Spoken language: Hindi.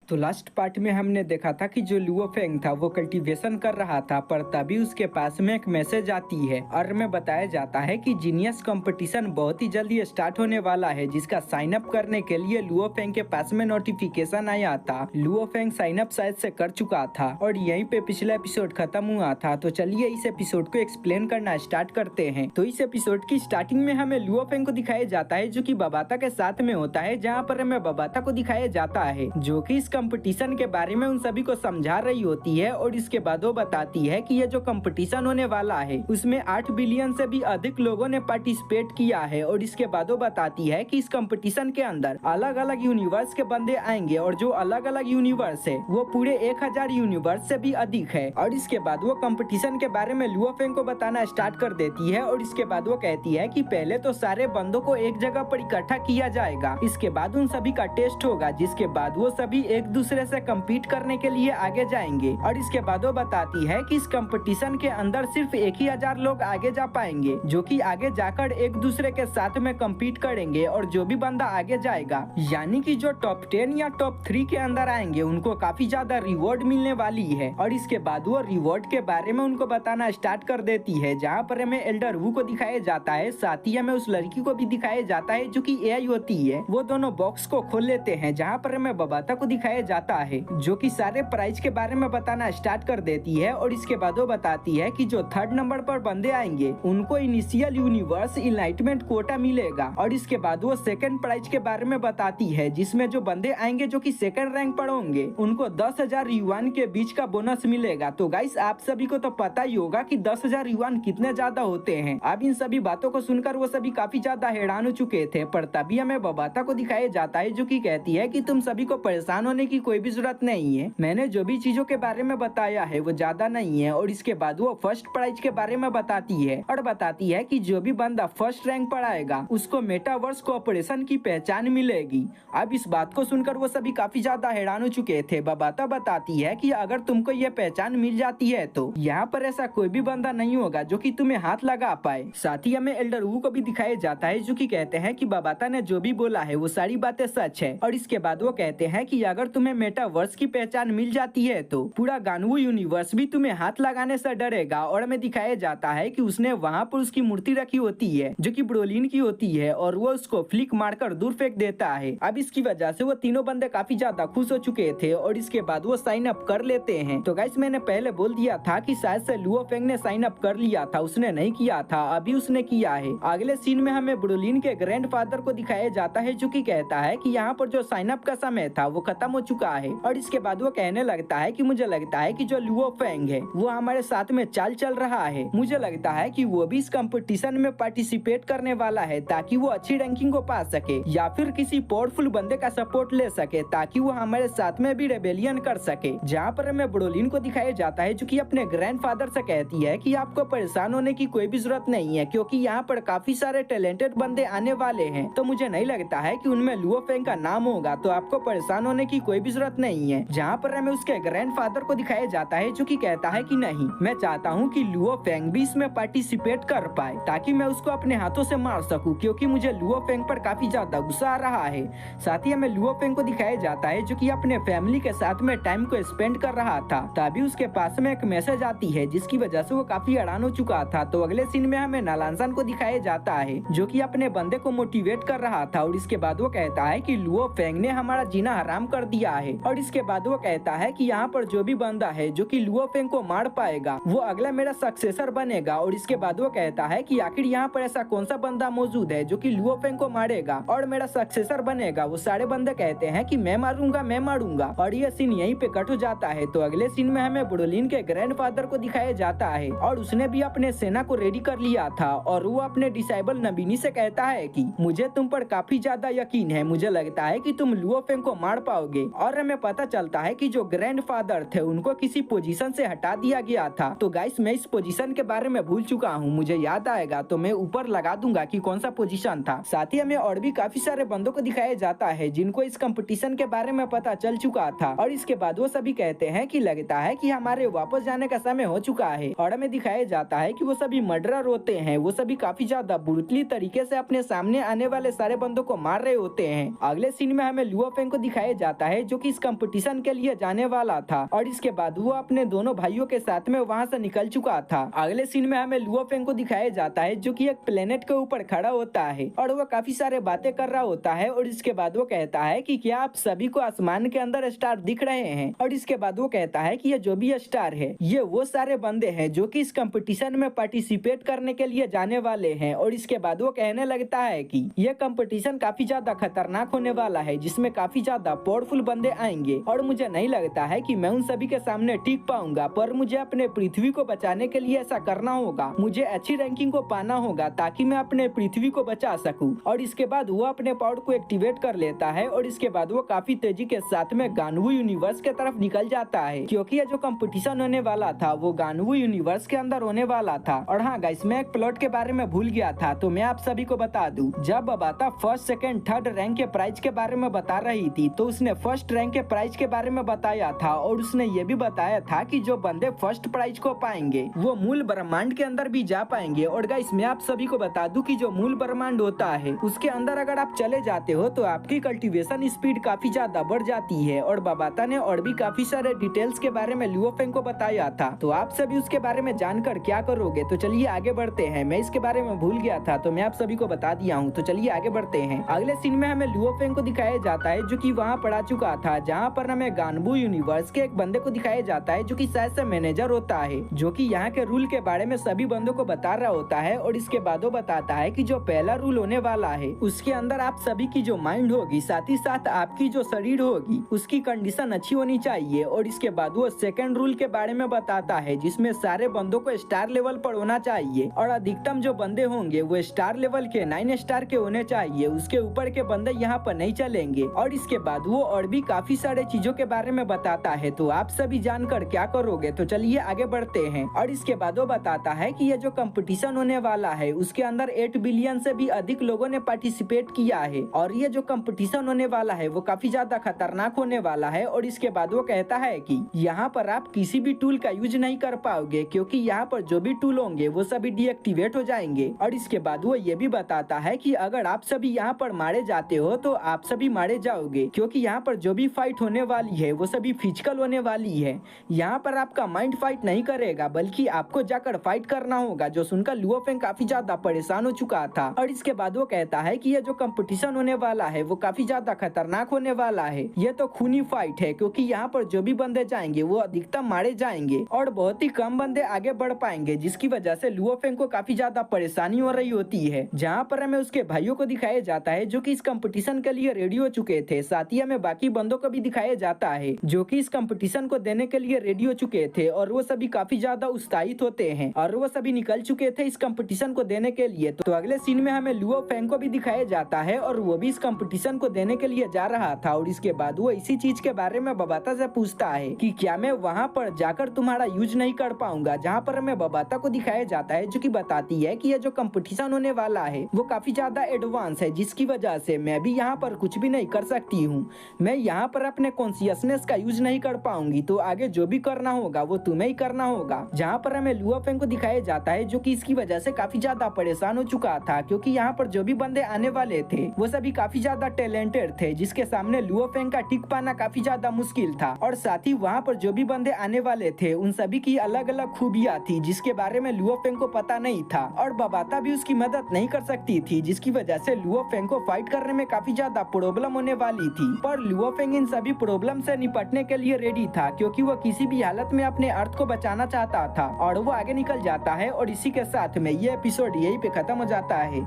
तो लास्ट पार्ट में हमने देखा था कि जो लुओ फेंग था वो कल्टीवेशन कर रहा था, पर तभी उसके पास में एक मैसेज आती है और में बताया जाता है कि जीनियस कंपटीशन बहुत ही जल्दी स्टार्ट होने वाला है, जिसका साइन अप करने के लिए लुओ फेंग के पास में नोटिफिकेशन आया था। लुओ फेंग साइन अप शायद से कर चुका था और यहीं पे पिछला एपिसोड खत्म हुआ था। तो चलिए इस एपिसोड को एक्सप्लेन करना स्टार्ट करते हैं। तो इस एपिसोड की स्टार्टिंग में हमें लुओ फेंग को दिखाया जाता है जो कि बबाता के साथ में होता है, जहाँ पर हमें बबाता को दिखाया जाता है जो कि इस कंपटीशन के बारे में उन सभी को समझा रही होती है। और इसके बाद वो बताती है कि ये जो कंपटीशन होने वाला है उसमें 8 बिलियन से भी अधिक लोगों ने पार्टिसिपेट किया है। और इसके बाद वो बताती है कि इस कंपटीशन के अंदर अलग अलग यूनिवर्स के बंदे आएंगे और जो अलग अलग यूनिवर्स है वो पूरे 1000 यूनिवर्स से भी अधिक है। और इसके बाद वो कंपटीशन के बारे में लुओ फेंग को बताना स्टार्ट कर देती है। और इसके बाद वो कहती है कि पहले तो सारे बंदों को एक जगह पर इकट्ठा किया जाएगा, इसके बाद उन सभी का टेस्ट होगा, जिसके बाद वो सभी एक दूसरे से कम्पीट करने के लिए आगे जाएंगे। और इसके बाद वो बताती है कि इस कंपटीशन के अंदर सिर्फ 1000 लोग आगे जा पाएंगे, जो कि आगे जाकर एक दूसरे के साथ में कम्पीट करेंगे। और जो भी बंदा आगे जाएगा, यानी कि जो टॉप 10 या टॉप 3 के अंदर आएंगे, उनको काफी ज्यादा रिवॉर्ड मिलने वाली है। और इसके बाद वो रिवॉर्ड के बारे में उनको बताना स्टार्ट कर देती है, जहाँ पर हमें एल्डर वू को दिखाया जाता है, साथ ही हमें उस लड़की को भी दिखाया जाता है जो कि एआई होती है। वो दोनों बॉक्स को खोल लेते हैं, जहाँ पर हमें बबाता को दिखाया जाता है जो कि सारे प्राइज के बारे में बताना स्टार्ट कर देती है। और इसके बाद वो बताती है कि जो 3rd नंबर पर बंदे आएंगे उनको इनिशियल यूनिवर्स इनलाइटमेंट कोटा मिलेगा। और इसके बाद वो 2nd प्राइज के बारे में बताती है, जिसमें जो बंदे आएंगे जो कि 2nd रैंक पर होंगे उनको 10,000 युआन के बीच का बोनस मिलेगा। तो गाइस आप सभी को तो पता ही होगा कि 10,000 युआन कितने ज्यादा होते हैं। अब इन सभी बातों को सुनकर वो सभी काफी ज्यादा हैरान हो चुके थे, पर तभी हमें बबाता को दिखाया जाता है जो कि कहती है कि तुम सभी को परेशान होने की कोई भी जरूरत नहीं है, मैंने जो भी चीजों के बारे में बताया है वो ज्यादा नहीं है। और इसके बाद वो फर्स्ट प्राइज के बारे में बताती है और बताती है कि जो भी बंदा फर्स्ट रैंक पर आएगा उसको मेटावर्स कोऑपरेशन की पहचान मिलेगी। अब इस बात को सुनकर वो सभी काफी ज्यादा हैरान हो चुके थे। बबाता बताती है कि अगर तुमको ये पहचान मिल जाती है तो यहाँ पर ऐसा कोई भी बंदा नहीं होगा जो कि तुम्हें हाथ लगा पाए। साथ ही हमें एल्डर वू को भी दिखाया जाता है जो कि कहते हैं कि बबाता ने जो भी बोला है वो सारी बातें सच है। और इसके बाद वो कहते हैं कि अगर तुम्हें मेटावर्स की पहचान मिल जाती है तो पूरा गानवू यूनिवर्स भी तुम्हें हाथ लगाने से डरेगा। और हमें दिखाया जाता है कि उसने वहाँ पर उसकी मूर्ति रखी होती है जो कि ब्रोलिन की होती है और वो उसको फ्लिक मारकर दूर फेंक देता है। अब इसकी वजह से वो तीनों बंदे काफी ज्यादा खुश हो चुके थे और इसके बाद वो साइन अप कर लेते हैं। तो गाइस मैंने पहले बोल दिया था कि शायद से लुओ फेंग ने साइन अप कर लिया था, उसने नहीं किया था, अभी उसने किया है। अगले सीन में हमें ब्रोलिन के ग्रैंडफादर को दिखाया जाता है जो कि कहता है कि यहाँ पर जो साइन अप का समय था वो खत्म हो चुका है। और इसके बाद वो कहने लगता है कि मुझे लगता है कि जो लुओ फेंग है वो हमारे साथ में चाल चल रहा है, मुझे लगता है कि वो भी इस कंपटीशन में पार्टिसिपेट करने वाला है ताकि वो अच्छी रैंकिंग को पा सके या फिर किसी पावरफुल बंदे का सपोर्ट ले सके ताकि वो हमारे साथ में भी रेबेलियन कर सके। जहाँ पर हमें ब्रोलिन को दिखाया जाता है जो कि अपने ग्रैंडफादर से कहती है कि आपको परेशान होने की कोई भी जरूरत नहीं है, क्योंकि यहाँ पर काफी सारे टैलेंटेड बंदे आने वाले हैं, तो मुझे नहीं लगता है कि उनमें लुओ फेंग का नाम होगा, तो आपको परेशान होने की कोई भी जरूरत नहीं है। जहाँ पर हमें उसके ग्रैंडफादर को दिखाया जाता है जो कि कहता है कि नहीं, मैं चाहता हूँ कि लुओ फेंग भी इसमें पार्टिसिपेट कर पाए ताकि मैं उसको अपने हाथों से मार सकूं, क्योंकि मुझे लुओ फेंग पर काफी ज्यादा गुस्सा आ रहा है। साथ ही हमें लुओ फेंग को दिखाया जाता है जो कि अपने फैमिली के साथ में टाइम को स्पेंड कर रहा था, तभी उसके पास में एक मैसेज आती है जिसकी वजह से वो काफी हैरान हो चुका था। तो अगले सीन में हमें नालांसन को दिखाया जाता है जो कि अपने बंदे को मोटिवेट कर रहा था। और इसके बाद वो कहता है कि लुओ फेंग ने हमारा जीना हराम कर दिया है। और इसके बाद वो कहता है कि यहाँ पर जो भी बंदा है जो कि लुओ फेंग को मार पाएगा वो अगला मेरा सक्सेसर बनेगा। और इसके बाद वो कहता है कि आखिर यहाँ पर ऐसा कौन सा बंदा मौजूद है जो कि लुओ फेंग को मारेगा और मेरा सक्सेसर बनेगा। वो सारे बंदे कहते हैं कि मैं मारूंगा मैं मारूंगा। और ये सीन यहीं पे कट हो जाता है। तो अगले सीन में हमें ब्रोलिन के ग्रैंडफादर को दिखाया जाता है और उसने भी अपने सेना को रेडी कर लिया था और वो अपने डिसाइबल नबीनी से कहता है कि मुझे तुम पर काफी ज्यादा यकीन है, मुझे लगता है कि तुम लुओ फेंग को मार पाओगे। और हमें पता चलता है कि जो ग्रैंडफादर थे उनको किसी पोजीशन से हटा दिया गया था। तो गाइस मैं इस पोजीशन के बारे में भूल चुका हूँ, मुझे याद आएगा तो मैं ऊपर लगा दूंगा कि कौन सा पोजीशन था। साथ ही हमें और भी काफी सारे बंदों को दिखाया जाता है जिनको इस कंपटीशन के बारे में पता चल चुका था। और इसके बाद वो सभी कहते हैं कि लगता है कि हमारे वापस जाने का समय हो चुका है। और हमें दिखाया जाता है कि वो सभी मर्डरर होते हैं, वो सभी काफी ज्यादा ब्रूटली तरीके से अपने सामने आने वाले सारे बंदों को मार रहे होते हैं। अगले सीन में हमें लुओ फेंग को दिखाया जाता है है जो कि इस कंपटीशन के लिए जाने वाला था और इसके बाद वो अपने दोनों भाइयों के साथ में वहां से निकल चुका था। अगले सीन में हमें लुओ फेंग को दिखाया जाता है जो कि एक प्लेनेट के ऊपर खड़ा होता है और वो काफी सारे बातें कर रहा होता है और इसके बाद वो कहता है कि क्या आप सभी को आसमान के अंदर स्टार दिख रहे हैं। और इसके बाद वो कहता है कि ये जो भी स्टार है ये वो सारे बंदे हैं जो कि इस कंपटीशन में पार्टिसिपेट करने के लिए जाने वाले हैं। और इसके बाद वो कहने लगता है कि यह कंपटीशन काफी ज्यादा खतरनाक होने वाला है जिसमें काफी ज्यादा पावरफुल बंदे आएंगे और मुझे नहीं लगता है कि मैं उन सभी के सामने टिक पाऊंगा, पर मुझे अपने पृथ्वी को बचाने के लिए ऐसा करना होगा। मुझे अच्छी रैंकिंग को पाना होगा ताकि मैं अपने पृथ्वी को बचा सकूं। और इसके बाद वो अपने पावर को एक्टिवेट कर लेता है और इसके बाद वो काफी तेजी के साथ में गानवू यूनिवर्स के तरफ निकल जाता है क्योंकि ये जो कंपटीशन होने वाला था वो गानवू यूनिवर्स के अंदर होने वाला था। और हाँ गाइस, मैं एक प्लॉट के बारे में भूल गया था तो मैं आप सभी को बता दूं, जब बबाता फर्स्ट सेकंड थर्ड रैंक के प्राइज के बारे में बता रही थी तो उसने फर्स्ट रैंक के प्राइज के बारे में बताया था और उसने ये भी बताया था कि जो बंदे फर्स्ट प्राइज को पाएंगे वो मूल ब्रह्मांड के अंदर भी जा पाएंगे। और गाइस मैं आप सभी को बता दूं कि जो मूल ब्रह्मांड होता है उसके अंदर अगर आप चले जाते हो तो आपकी कल्टीवेशन स्पीड काफी ज्यादा बढ़ जाती है। और बबाता ने और भी काफी सारे डिटेल्स के बारे में लुओ फेंग को बताया था, तो आप सभी उसके बारे में जानकर क्या करोगे। तो चलिए आगे बढ़ते हैं, मैं इसके बारे में भूल गया था तो मैं आप सभी को बता दिया हूँ। तो चलिए आगे बढ़ते हैं। अगले सीन में हमें लुओ फेंग को दिखाया जाता है जो कि वहाँ पढ़ा चुका था, जहाँ पर हमें गानबू यूनिवर्स के एक बंदे को दिखाया जाता है जो कि शायद से मैनेजर होता है, जो कि यहाँ के रूल के बारे में सभी बंदों को बता रहा होता है। और इसके बाद वो बताता है कि जो पहला रूल होने वाला है उसके अंदर आप सभी की जो माइंड होगी साथ ही साथ आपकी जो शरीर होगी उसकी कंडीशन अच्छी होनी चाहिए। और इसके बाद वो सेकंड रूल के बारे में बताता है जिसमें सारे बंदों को स्टार लेवल पर होना चाहिए और अधिकतम जो बंदे होंगे वो स्टार लेवल के 9 स्टार के होने चाहिए, उसके ऊपर के बंदे यहाँ पर नहीं चलेंगे। और इसके बाद वो और भी काफी सारे चीजों के बारे में बताता है, तो आप सभी जानकर क्या करोगे। तो चलिए आगे बढ़ते हैं। और इसके बाद वो बताता है कि ये जो कंपटीशन होने वाला है उसके अंदर 8 बिलियन से भी अधिक लोगों ने पार्टिसिपेट किया है और ये जो कंपटीशन होने वाला है वो काफी ज्यादा खतरनाक होने वाला है। और इसके बाद वो कहता है कि यहाँ पर आप किसी भी टूल का यूज नहीं कर पाओगे क्योंकि यहाँ पर जो भी टूल होंगे वो सभी डीएक्टिवेट हो जाएंगे। और इसके बाद वो ये भी बताता है कि अगर आप सभी यहाँ पर मारे जाते हो तो आप सभी मारे जाओगे क्योंकि यहाँ पर जो भी फाइट होने वाली है वो सभी फिजिकल होने वाली है। यहाँ पर आपका माइंड फाइट नहीं करेगा बल्कि आपको जाकर फाइट करना होगा। जो सुनकर लुओ फेंग काफी ज्यादा परेशान हो चुका था। और इसके बाद वो कहता है कि ये जो कंपटीशन होने वाला है वो काफी ज्यादा खतरनाक होने वाला है। ये तो खूनी फाइट है क्योंकि यहाँ पर जो भी बंदे जाएंगे वो अधिकतम मारे जाएंगे और बहुत ही कम बंदे आगे बढ़ पाएंगे, जिसकी वजह से लुओ फेंग को काफी ज्यादा परेशानी हो रही होती है। जहाँ पर हमें उसके भाइयों को दिखाया जाता है जो कि इस कंपटीशन के लिए रेडी हो चुके थे, साथ ही हमें बाकी बंदों को भी दिखाया जाता है जो कि इस कंपटीशन को देने के लिए रेडी हो चुके थे और वो सभी काफी ज्यादा उत्साहित होते हैं और वो सभी निकल चुके थे इस कंपटीशन को देने के लिए। तो अगले सीन में हमें लुओ फेंग को भी दिखाया जाता है और वो भी इस कंपटीशन को देने के लिए जा रहा था। और इसके बाद वो इसी चीज के बारे में बबाता से पूछता है कि क्या मैं वहाँ पर जाकर तुम्हारा यूज नहीं कर पाऊंगा, जहाँ पर हमें बबाता को दिखाया जाता है जो कि बताती है कि ये जो कंपटीशन होने वाला है वो काफी ज्यादा एडवांस है, जिसकी वजह से मैं भी यहाँ पर कुछ भी नहीं कर सकती हूँ। मैं यहाँ पर अपने कॉन्शियसनेस का यूज नहीं कर पाऊंगी, तो आगे जो भी करना होगा वो तुम्हें ही करना होगा। जहाँ पर हमें लुओ फेंग को दिखाया जाता है जो कि इसकी वजह से काफी ज्यादा परेशान हो चुका था क्योंकि यहाँ पर जो भी बंदे आने वाले थे वो सभी काफी ज्यादा टैलेंटेड थे, जिसके सामने लुओ फेंग का टिक पाना काफी ज्यादा मुश्किल था। और साथ ही वहाँ पर जो भी बंदे आने वाले थे उन सभी की अलग अलग खूबियाँ थी जिसके बारे में लुओ फेंग को पता नहीं था और बबाता भी उसकी मदद नहीं कर सकती थी, जिसकी वजह से लुओ फेंग को फाइट करने में काफी ज्यादा प्रॉब्लम होने वाली थी। पर लुओ फेंग इन सभी प्रॉब्लम से निपटने के लिए रेडी था क्योंकि वो किसी भी हालत में अपने अर्थ को बचाना चाहता था और वो आगे निकल जाता है। और इसी के साथ में ये एपिसोड यहीं पे खत्म हो जाता है।